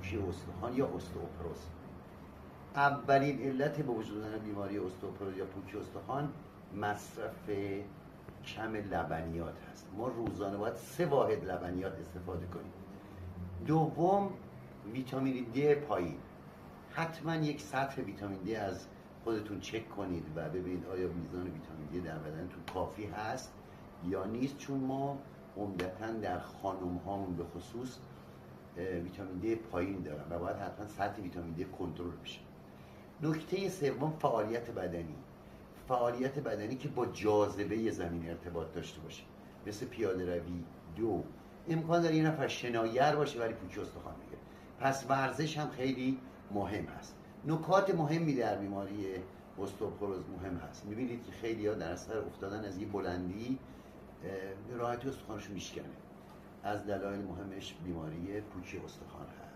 پوکی استخوان یا استئوپروز. اولین علت به وجود آمدن بیماری استئوپروز یا پوکی استخوان مصرف کم لبنیات هست. ما روزانه باید 3 واحد لبنیات استفاده کنیم. دوم، ویتامین دی پایین. حتما یک سطح ویتامین دی از خودتون چک کنید و ببینید آیا میزان ویتامین دی در بدنتون کافی هست یا نیست، چون ما عمدتاً در خانم هامون به خصوص ویتامین دی پایین دارن و باید حتما سطح ویتامین دی کنترل بشه. نکته سوم، فعالیت بدنی که با جاذبه زمین ارتباط داشته باشه، مثل پیاده روی. دو، امکان داره یه نفر شناگر باشه ولی پوکی استخوان بگیره، پس ورزش هم خیلی مهم هست. نکات مهمی در بیماری استئوپروز مهم هست. میبینید که خیلی ها در اثر افتادن از یه بلندی راحتی استخوانشون میشکنه. از دلایل مهمش بیماری پوکی استخوان هست.